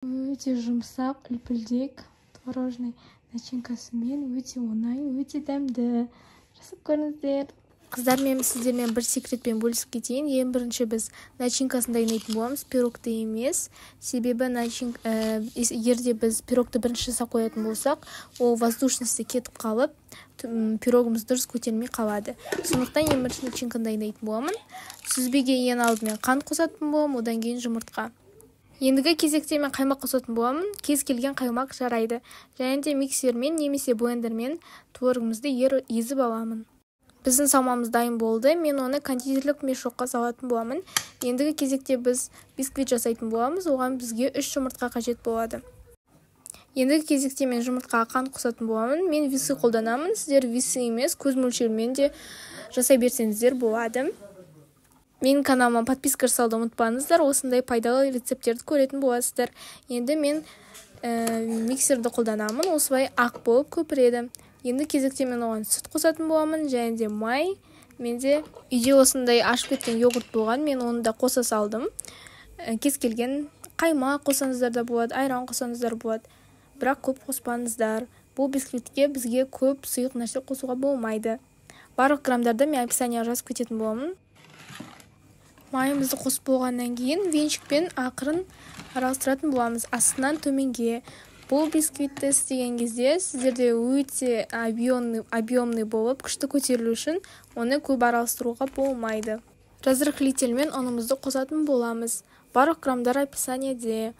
Өте жұмсақ, үлпілдек, творожный начинкасымен өте оңай, өте дәмді. Жасап көріңіздер. Қыздар, мен сіздермен бір секретпен бөлісіп кетейін. Ең бірінші біз начинкасын дайындайтын боламыз, пирогты емес. Себебі егерде біз пирогты бірінші жасап қоятын болсақ, ол воздушности кетіп қалып, пирогымыз дұрыс көтерілмей қалады. Сондықтан ең бірінші начинканы дайындайтын боламын. Сүзбеге ең алдымен қант қосатын боламын, одан кейін жұмыртқа. Ендігі кезекте мен қаймақ қосатын боламын. Кез келген қаймақ жарайды. Және де миксермен немесе блендермен творогымызды езіп аламын. Біздің салмамыз дайын болды. Мен оны кондитерлік мешокқа салатын боламын. Ендігі кезекте біз бисквит жасайтын боламыз. Оған бізге 3 жұмыртқа қажет болады. Ендігі кезекте мен жұмыртқаға қант қосатын боламын. Мен висы қолданамын. Сіздер висы емес, көз мөлшерімен де жасай берсеңіздер болады. Менің каналыма подписка жасауды ұмытпаңыздар. Осындай пайдалы рецепттерді көретін боласыздар. Енді мен миксерді қолданамын. Осылай ақ болып көпіреді. Енді кезекте мен оған сүт қосатын боламын, және де май. Менде үйде осындай ашып кеткен йогурт болған, мен оны да қоса салдым. Кез келген қаймақ қосаңыздар да болады, айран қосаңыздар болады. Бірақ көп қоспаңыздар. Бұл бисквитке бізге көп сұйық нәрсе қосуға болмайды. Барлық граммдарды мен описанияға жазып кететін боламын. Майымызды қосып болғаннан кейін венчикпен ақырын араластыратын боламыз, астынан төменге. Бұл бисквитті істеген кезде сіздерде өте объемный болып, күшті көтерілу үшін оны көп араластыруға болмайды. Разрыхлительмен ұнымызды қосатын боламыз. Барлық граммдар описаниеде.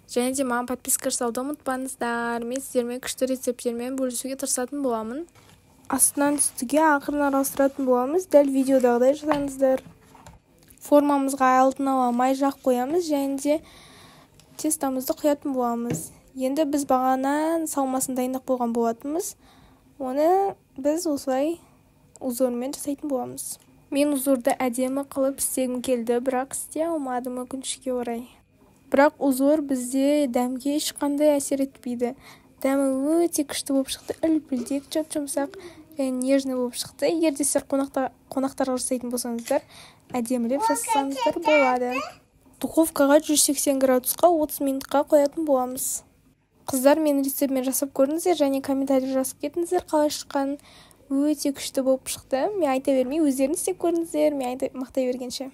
Және де маған подписка жасауды ұмытпаңыздар. Мен сіздермен күшті рецепттермен бөлісуге тырысатын боламын. Астынан үстіге ақырын араластыратын боламыз. Дәл видеодағыдай жасаңыздар. Формамызға алдын ала май жақ қоямыз, және де тестамызды құятын боламыз. Енді біз бағана салмасын дайындап қойған болатынбыз. Оны біз осылай узормен жасайтын боламыз. Мен узорды әдемі қылып істегім келді, бірақ істей алмадым өкінішке орай. Бірақ узор бізде дәмге ешқандай әсер етпейді. Дәмі өте күшті болып шықты, үлпілдек, жұмсақ, нежный болып шықты. Егер де сіздер қонақтарға жасайтын болсаңыздар, әдемілеп жасасаңыздар болады. Духовкаға 180 градусқа 30 минутқа қоятын боламыз. Қыздар, мен рецептмен жасап көріңіздер, және комментарий жазып кетіңіздер, қалай шыққанын. Өте күшті болып шықты. Мен айта бермей, өздеріңіз істеп көріңіздер, мен мақтай бергенше.